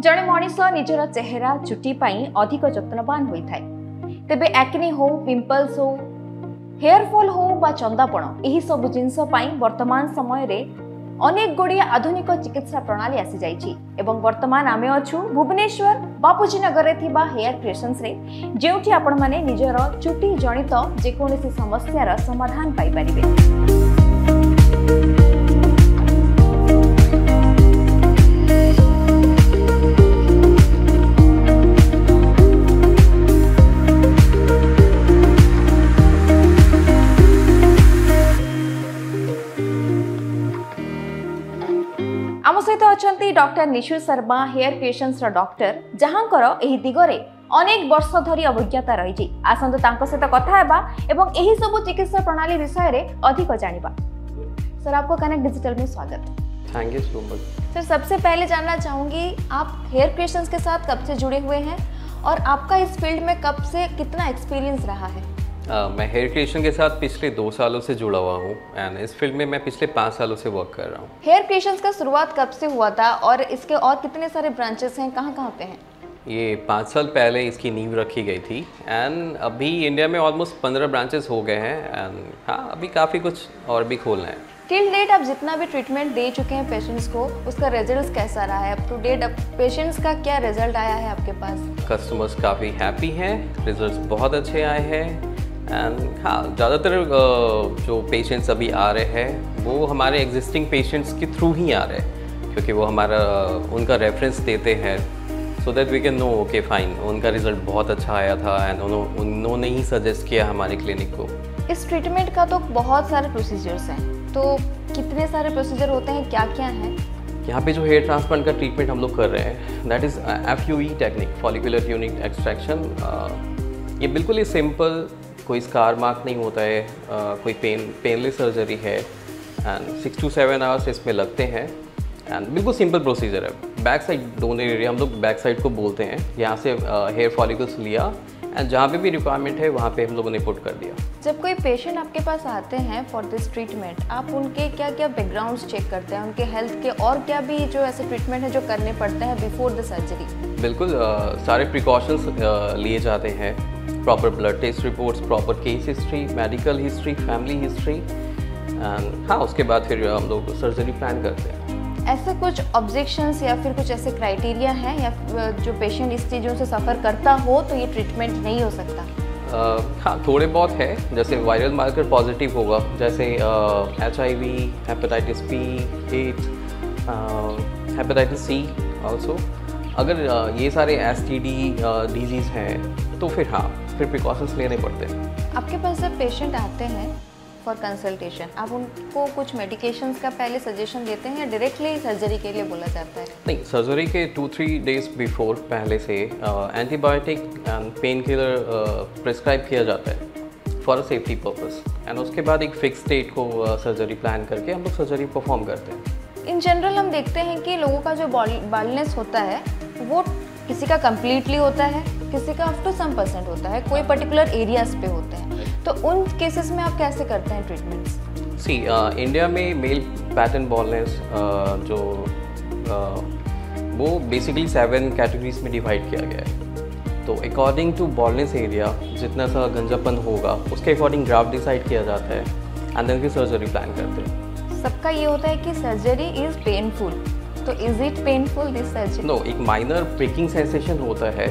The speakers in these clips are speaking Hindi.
जड़े मनीष निजर चेहरा चुटी अधिक जत्नवान होता है। तेबे एक्ने हो, पिंपल्स हो, हेयर फॉल हो बा चंदापण यही सब जिनस वर्तमान समय रे अनेक गुड़िए आधुनिक चिकित्सा प्रणाली आसी जाइछि एवं वर्तमान आमे अछु भुवनेश्वर बापूजी नगर रे थिबा हेयर क्रिएशंस रे जेउठी आपण माने निजर चुटी जनित जेकोनोसी समस्यार समाधान पाई परिबे। आम सहित अच्छा doctor Nishu Sharma hair creations doctor जहाँकर एही दिगरे अनेक वर्ष धरी अभिज्ञता रही। आसंतु तांको सहित कथा हेबा एवं एही सब चिकित्सा प्रणाली विषय रे अधिक जानिबा। सर, आपको कनेक्ट डिजिटल में स्वागत। Thank you so much. Sir, सबसे पहले जानना चाहूंगी आप हेयर क्रिएशंस के साथ कब से जुड़े हुए हैं और आपका इस फील्ड में कब से कितना एक्सपीरियंस रहा है? मैं हेयर क्रिएशन के साथ पिछले 2 सालों से जुड़ा हुआ हूँ एंड इस फील्ड में मैं पिछले 5 सालों से वर्क कर रहा हूँ। हेयर क्रिएशंस का शुरुआत कब से हुआ था और इसके और कितने सारे ब्रांचेस हैं, कहाँ पे हैं? ये 5 साल पहले इसकी नींव रखी गई थी एंड अभी इंडिया में ऑलमोस्ट 15 ब्रांचेस हो गए हैं एंड हाँ, अभी काफ़ी कुछ और भी खोलना है। टिल डेट आप जितना भी ट्रीटमेंट दे चुके हैं पेशेंट्स को, उसका रिजल्ट कैसा रहा है? अप टू डेट पेशेंट्स का क्या रिजल्ट आया है आपके पास? कस्टमर्स काफ़ी हैप्पी हैं, रिजल्ट बहुत अच्छे आए हैं एंड हाँ, ज़्यादातर जो पेशेंट्स अभी आ रहे हैं वो हमारे एग्जिस्टिंग पेशेंट्स के थ्रू ही आ रहे हैं क्योंकि वो उनका रेफरेंस देते हैं so that we can know okay fine उनका रिजल्ट बहुत अच्छा आया था एंड उन्होंने ही सजेस्ट किया हमारे क्लिनिक को। इस ट्रीटमेंट का तो बहुत सारे प्रोसीजर्स हैं, तो कितने सारे प्रोसीजर होते हैं, क्या क्या हैं? यहाँ पे जो हेयर ट्रांसप्लांट का ट्रीटमेंट हम लोग कर रहे हैं that is FUE technique, follicular unit extraction. ये बिल्कुल ही सिंपल, कोई स्कार मार्क नहीं होता है, कोई पेनलेस सर्जरी है एंड 6 to 7 आवर्स इसमें लगते हैं एंड बिल्कुल सिंपल प्रोसीजर है। बैक साइड डोनर एरिया हम लोग बैक साइड को बोलते हैं, यहाँ से हेयर फॉलिकल्स लिया एंड जहाँ पे भी रिक्वायरमेंट है वहाँ पे हम लोगों ने पुट कर दिया। जब कोई पेशेंट आपके पास आते हैं फॉर दिस ट्रीटमेंट, आप उनके क्या क्या बैकग्राउंड्स चेक करते हैं, उनके हेल्थ के और क्या भी जो ऐसे ट्रीटमेंट है जो करने पड़ते हैं बिफोर द सर्जरी? बिल्कुल सारे प्रिकॉशंस लिए जाते हैं, proper blood test reports, proper case history, medical history, family history and हाँ, उसके बाद फिर हम लोग सर्जरी प्लान करते हैं। ऐसे कुछ ऑब्जेक्शंस या फिर कुछ ऐसे क्राइटेरिया हैं या जो पेशेंट इस चीज़ों से सफ़र करता हो तो ये ट्रीटमेंट नहीं हो सकता? हाँ, थोड़े बहुत है, जैसे वायरल मार्कर पॉजिटिव होगा, जैसे HIV, hepatitis B, AIDS, hepatitis C also. अगर ये सारे STD डिजीज़ हैं तो फिर हाँ, फिर प्रिकॉशंस लेने पड़ते हैं। आपके पास जब पेशेंट आते हैं फॉर कंसल्टेशन, आप उनको कुछ मेडिकेशंस का पहले सजेशन देते हैं या डायरेक्टली सर्जरी के लिए बोला जाता है? नहीं, सर्जरी के 2-3 डेज बिफोर पहले से antibiotic and pain killer prescribe किया जाता है फॉर सेफ्टी पर्पस एंड उसके बाद एक फिक्स डेट को सर्जरी प्लान करके हम लोग सर्जरी परफॉर्म करते हैं। इन जनरल हम देखते हैं कि लोगों का जो बाल्डनेस होता है वो किसी का कम्प्लीटली होता है, किसी का अप टू सम % होता है, कोई पर्टिकुलर एरियाज पे होते हैं, तो उन केसेस में आप कैसे करते हैं ट्रीटमेंट्स? इंडिया में मेल पैटर्न बॉलनेस वो बेसिकली 7 कैटेगरीज में डिवाइड किया गया है। तो अकॉर्डिंग टू बॉलनेस एरिया जितना सा गंजापन होगा उसके अकॉर्डिंग ग्राफ्ट डिसाइड किया जाता है एंड देन फिर सर्जरी प्लान करते हैं। सबका ये होता है कि सर्जरी इज़ पेनफुल, तो is it painful this surgery? No, एक माइनर प्रिकिंग सेंसेशन होता है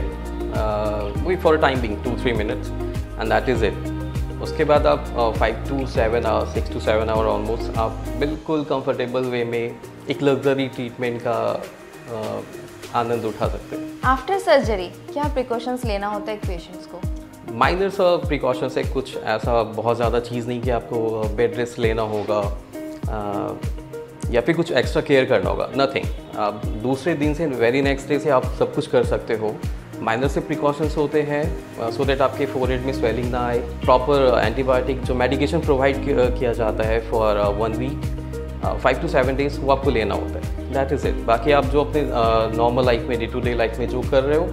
वही for time being 2-3 minutes and that is it. उसके बाद आप 5 to 7 hour 6 to 7 hour almost आप बिल्कुल कंफर्टेबल वे में एक लग्जरी ट्रीटमेंट का आनंद उठा सकते हैं। आफ्टर सर्जरी क्या प्रिकॉशंस लेना होता है पेशेंट्स को? माइनर सा प्रिकॉशंस है, कुछ ऐसा बहुत ज़्यादा चीज़ नहीं कि आपको बेड रेस्ट लेना होगा या फिर कुछ एक्स्ट्रा केयर करना होगा, नथिंग। आप दूसरे दिन से वेरी नेक्स्ट डे से आप सब कुछ कर सकते हो। माइनर से प्रिकॉशंस होते हैं सो दैट आपके फोरहेड में स्वेलिंग ना आए। प्रॉपर एंटीबायोटिक जो मेडिकेशन प्रोवाइड किया जाता है फॉर 1 वीक 5 to 7 डेज वो आपको लेना होता है, दैट इज़ इट। बाकी आप जो अपने नॉर्मल लाइफ में, डे टू डे लाइफ में जो कर रहे हो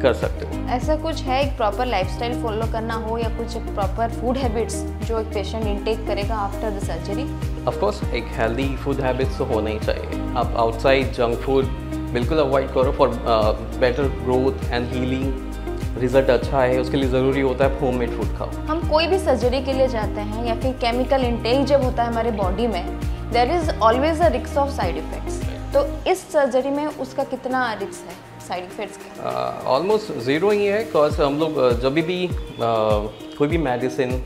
कर सकते हो। ऐसा कुछ है एक प्रॉपर लाइफस्टाइल फॉलो करना हो या कुछ प्रॉपर फूड हैबिट्स जो एक पेशेंट इनटेक करेगा after the surgery? Of course एक हेल्दी फूड हैबिट्स तो होना ही चाहिए। आप आउटसाइड जंक फूड बिल्कुल अवॉइड करो for better growth and healing. Result अच्छा है उसके लिए ज़रूरी होता है होममेड फूड खाओ। हम कोई भी सर्जरी के लिए जाते हैं या फिर केमिकल इंटेक जब होता है हमारे बॉडी में, there is always a risk of side effects. तो इस सर्जरी में उसका कितना रिस्क है साइड इफ़ेक्ट्स का? ऑलमोस्ट ज़ीरो ही है, बिकॉज हम लोग जब भी कोई भी मेडिसिन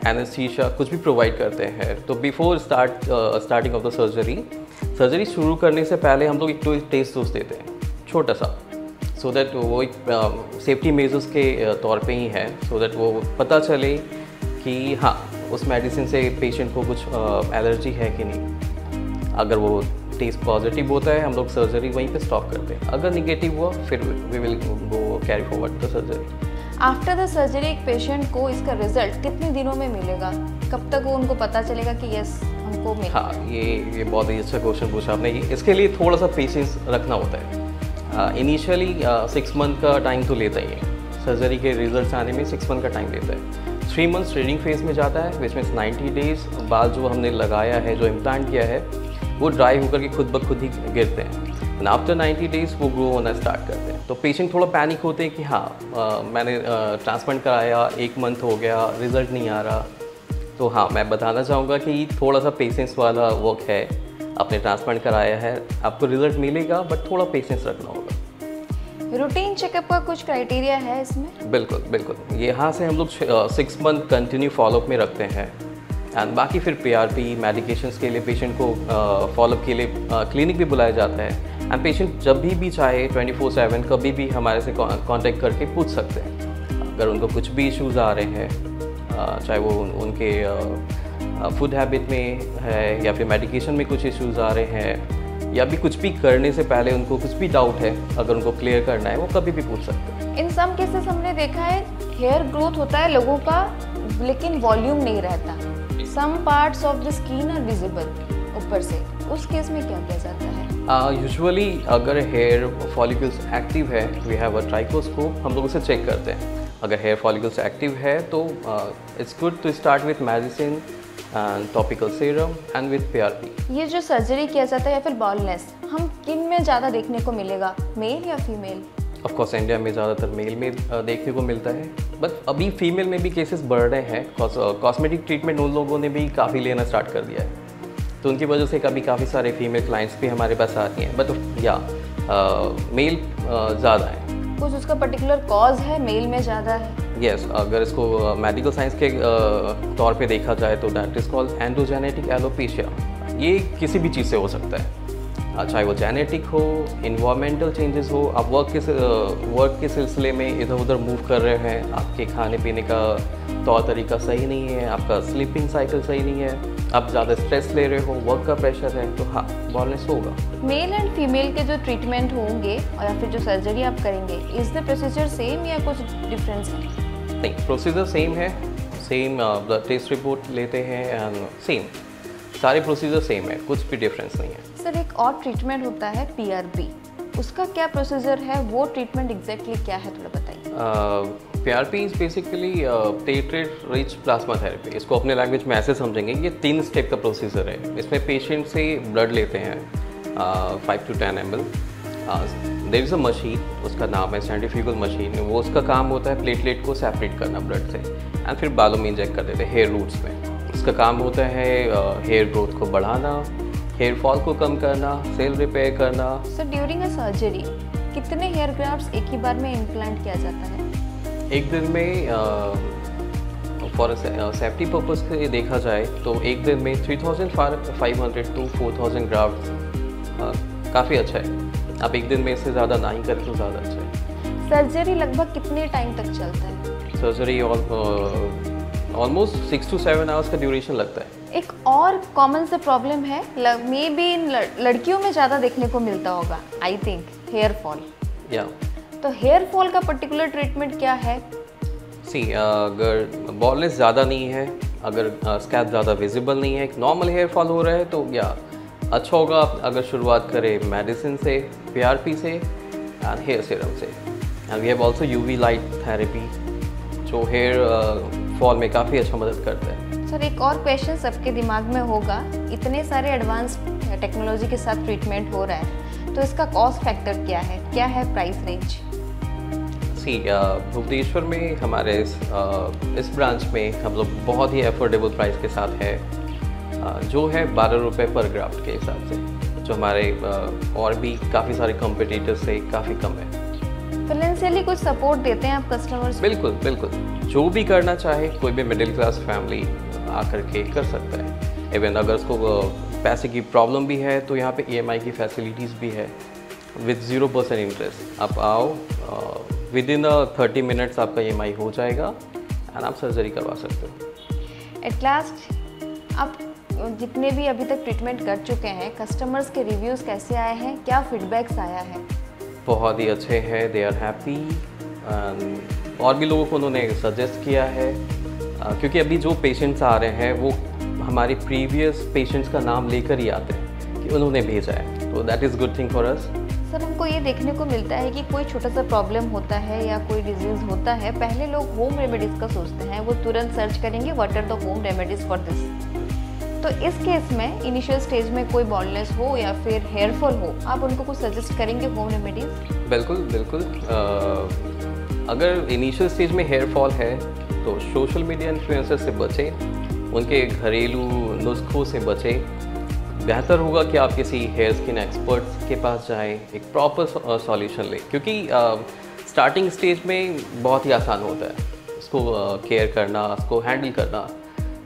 एनेस्थीसिया कुछ भी प्रोवाइड करते हैं तो before starting of the surgery शुरू करने से पहले हम लोग एक टेस्ट डोज देते हैं छोटा सा, सो दैट वो एक सेफ्टी मेजर्स के तौर पे ही है, सो दैट वो पता चले कि हाँ उस मेडिसिन से पेशेंट को कुछ एलर्जी है कि नहीं। अगर वो टेस्ट पॉजिटिव होता है हम लोग सर्जरी वहीं पे स्टॉप करते हैं, अगर निगेटिव हुआ फिर we will go carry forward the surgery. After the surgery एक पेशेंट को इसका रिजल्ट कितने दिनों में मिलेगा? कब तक वो उनको पता चलेगा कि यस हमको मिला? हाँ, ये बहुत ही अच्छा क्वेश्चन पूछा आपने। इसके लिए थोड़ा सा पेशेंस रखना होता है। इनिशियली 6 मंथ का टाइम तो लेता ही है, सर्जरी के रिजल्ट्स आने में 6 मंथ का टाइम लेता है। 3 मंथ्स ट्रेनिंग फेज में जाता है, विच मीन्स 90 डेज बाद जो हमने लगाया है, जो इम्प्लांट किया है, वो ड्राई होकर के खुद ब खुद ही गिरते हैं। एंड आफ्टर 90 डेज वो ग्रो होना स्टार्ट करते हैं। तो पेशेंट थोड़ा पैनिक होते हैं कि हाँ मैंने ट्रांसप्लांट कराया, 1 मंथ हो गया, रिज़ल्ट नहीं आ रहा। तो हाँ, मैं बताना चाहूँगा कि थोड़ा सा पेशेंस वाला वर्क है। आपने ट्रांसप्लांट कराया है, आपको रिज़ल्ट मिलेगा, बट थोड़ा पेशेंस रखना होगा। रूटीन चेकअप का कुछ क्राइटेरिया है इसमें? बिल्कुल बिल्कुल, यहाँ से हम लोग 6 मंथ कंटिन्यू फॉलोअप में रखते हैं। एंड बाकी फिर PRP मेडिकेशंस के लिए पेशेंट को फॉलोअप के लिए क्लिनिक भी बुलाया जाता है। एंड पेशेंट जब भी चाहे 24/7 कभी भी हमारे से कांटेक्ट करके पूछ सकते हैं अगर उनको कुछ भी इश्यूज़ आ रहे हैं, चाहे वो उनके फूड हैबिट में है या फिर मेडिकेशन में कुछ इश्यूज़ आ रहे हैं, या भी कुछ भी करने से पहले उनको कुछ भी डाउट है, अगर उनको क्लियर करना है वो कभी भी पूछ सकते हैं। इन सम केसेस हमने देखा है हेयर ग्रोथ होता है लोगों का, लेकिन वॉल्यूम नहीं रहता। Some parts of the skin are visible ऊपर से, उस केस में क्या किया जाता है? यूजुअली अगर हेयर फॉलिकल्स एक्टिव है, वी हैव अ ट्राइकोस्कोप, हम लोग उसे चेक करते हैं। अगर हेयर फॉलिकल्स एक्टिव है तो it's good to start with medicine and topical serum and with PRP। ये जो सर्जरी किया जाता है या फिर बॉलनेस, हम किन में ज़्यादा देखने को मिलेगा, मेल या फीमेल? ऑफ कोर्स इंडिया में ज़्यादातर मेल में देखने को मिलता है, बट अभी फीमेल में भी केसेस बढ़ रहे हैं। कॉस्मेटिक ट्रीटमेंट उन लोगों ने भी काफ़ी लेना स्टार्ट कर दिया है, तो उनकी वजह से काफ़ी सारे फीमेल क्लाइंट्स भी हमारे पास आती हैं, बट या मेल ज़्यादा है। कुछ उसका पर्टिकुलर कॉज है मेल में ज़्यादा है? यस, अगर इसको मेडिकल साइंस के तौर पे देखा जाए तो that is called endogenetic alopecia. ये किसी भी चीज़ से हो सकता है, चाहे वो जेनेटिक हो, इन्वायरमेंटल चेंजेस हो, आप वर्क के सिलसिले में इधर उधर मूव कर रहे हैं, आपके खाने पीने का तौर तरीका सही नहीं है, आपका स्लीपिंग साइकिल सही नहीं है, आप ज़्यादा स्ट्रेस ले रहे हो, वर्क का प्रेशर है, तो हाँ बॉलनेस होगा। मेल एंड फीमेल के जो ट्रीटमेंट होंगे और या फिर जो सर्जरी आप करेंगे, इज द प्रोसीजर सेम या कुछ डिफरेंस है? नहीं, प्रोसीजर सेम है, सेम ब्लड टेस्ट रिपोर्ट लेते हैं एंड सेम, सारे प्रोसीजर सेम है, कुछ भी डिफरेंस नहीं है। सर एक और ट्रीटमेंट होता है PRP, उसका क्या प्रोसीजर है, वो ट्रीटमेंट एग्जैक्टली क्या है, थोड़ा बताइए। PRP is basically platelet rich plasma therapy. इसको अपने लैंग्वेज में ऐसे समझेंगे, ये 3 स्टेप का प्रोसीजर है। इसमें पेशेंट से ब्लड लेते हैं 5 to 10 ml। There is a machine, उसका नाम है सेंट्रीफ्यूगल मशीन। वो उसका काम होता है प्लेटलेट को सेपरेट करना ब्लड से, एंड फिर बालों में इंजेक्ट कर देते हैं हेयर रूट्स में। इसका काम होता है हेयर ग्रोथ को बढ़ाना, हेयर फॉल को कम करना, सेल रिपेयर करना। सर ड्यूरिंग अ सर्जरी कितने हेयर ग्राफ्ट्स एक ही बार में इम्प्लांट किया जाता है? एक दिन में फॉर सेफ्टी पर्पज़ से देखा जाए तो एक दिन में 3500 to 4000 ग्राफ्ट काफ़ी अच्छा है। आप एक दिन में इससे ज़्यादा ना ही करें तो ज़्यादा अच्छा है। सर्जरी लगभग कितने टाइम तक चलता है? सर्जरी ऑलमोस्ट 6 to 7 आवर्स का ड्यूरेशन लगता है। एक और कॉमन से प्रॉब्लम है, मे बी लड़कियों में ज़्यादा देखने को मिलता होगा, आई थिंक हेयर फॉल। या तो हेयर फॉल का पर्टिकुलर ट्रीटमेंट क्या है? अगर बॉलनेस ज़्यादा नहीं है, अगर स्कैल्प ज़्यादा विजिबल नहीं है, एक नॉर्मल हेयर फॉल हो रहा है, तो या अच्छा होगा आप अगर शुरुआत करें मेडिसिन से, PRP से एंड हेयर सीरम से। And we have also UV light therapy जो हेयर फॉल में काफ़ी अच्छा मदद करता है। सर एक और क्वेश्चन सबके दिमाग में होगा, इतने सारे एडवांस टेक्नोलॉजी के साथ ट्रीटमेंट हो रहा है, तो इसका कॉस्ट फैक्टर क्या है प्राइस रेंज? भुवनेश्वर में हमारे इस ब्रांच में हम लोग बहुत ही अफोर्डेबल प्राइस के साथ है, जो है 12 रुपये पर ग्राफ्ट के हिसाब से, जो हमारे और भी काफ़ी सारे कॉम्पिटिटर्स से काफ़ी कम है। फाइनेंशियली कुछ सपोर्ट देते हैं आप कस्टमर्स? बिल्कुल बिल्कुल, जो भी करना चाहे कोई भी मिडिल क्लास फैमिली आकर के कर सकता है। इवन अगर उसको पैसे की प्रॉब्लम भी है तो यहाँ पे EMI की फैसिलिटीज़ भी है विद 0% इंटरेस्ट। आप आओ, विद इन 30 मिनट्स आपका EMI हो जाएगा एंड आप सर्जरी करवा सकते हो। एट लास्ट, आप जितने भी अभी तक ट्रीटमेंट कर चुके हैं, कस्टमर्स के रिव्यूज़ कैसे आए हैं, क्या फीडबैक्स आया है? बहुत ही अच्छे हैं, दे आर हैप्पी। और भी लोगों को उन्होंने सजेस्ट किया है, क्योंकि अभी जो पेशेंट्स आ रहे हैं वो हमारी प्रीवियस पेशेंट्स का नाम लेकर ही आते हैं कि उन्होंने भेजा है, तो that is good thing for us. Sir, हमको ये देखने को मिलता है कि कोई छोटा सा प्रॉब्लम होता है या कोई डिजीज़ होता है, पहले लोग होम रेमेडीज़ का सोचते हैं, वो तुरंत सर्च करेंगे what are the home remedies for this. तो इस केस में इनिशियल स्टेज में कोई बॉलनेस हो या फिर हेयर फॉल हो, आप उनको कुछ सजेस्ट करेंगे होम रेमेडीज़? बिल्कुल बिल्कुल। अगर इनिशियल स्टेज में हेयर फॉल है तो सोशल मीडिया इन्फ्लुएंसर से बचें, उनके घरेलू नुस्खों से बचें। बेहतर होगा कि आप किसी हेयर स्किन एक्सपर्ट के पास जाएं, एक प्रॉपर सॉल्यूशन लें, क्योंकि स्टार्टिंग स्टेज में बहुत ही आसान होता है उसको केयर करना, उसको हैंडल करना।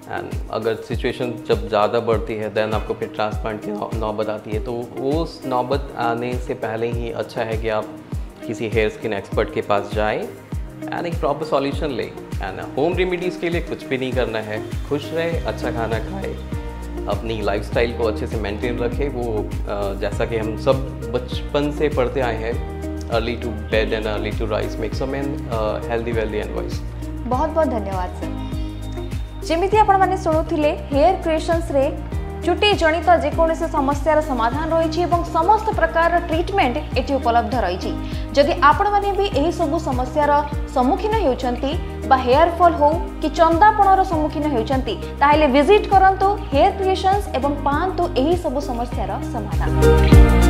एंड अगर सिचुएशन जब ज़्यादा बढ़ती है देन आपको फिर ट्रांसप्लांट की नौबत आती है, तो उस नौबत आने से पहले ही अच्छा है कि आप किसी हेयर स्किन एक्सपर्ट के पास जाएं एंड एक प्रॉपर सॉल्यूशन लें। एंड होम रेमेडीज़ के लिए कुछ भी नहीं करना है, खुश रहे, अच्छा खाना खाए, अपनी लाइफस्टाइल को अच्छे से मेंटेन रखें। वो जैसा कि हम सब बचपन से पढ़ते आए हैं, early to bed and early to rise makes a man healthy wealthy and wise. बहुत बहुत धन्यवाद सर। जमीती आपण माने सुनुथिले हेयर क्रिएशंस रे चुटी जनित जेकोसी समस्यार समाधान रही है, समस्त प्रकार ट्रीटमेंट एटी उपलब्ध रही। जदि आपण माने भी एही सबु समस्यार सम्मुखीन होउछंती बा हेयर फॉल हो कि चंदापणर सम्मुखीन होउछंती, ताहेले विजिट करंतु हेयर क्रिएशंस एवं पांतु एही सबु समस्यार समाधान।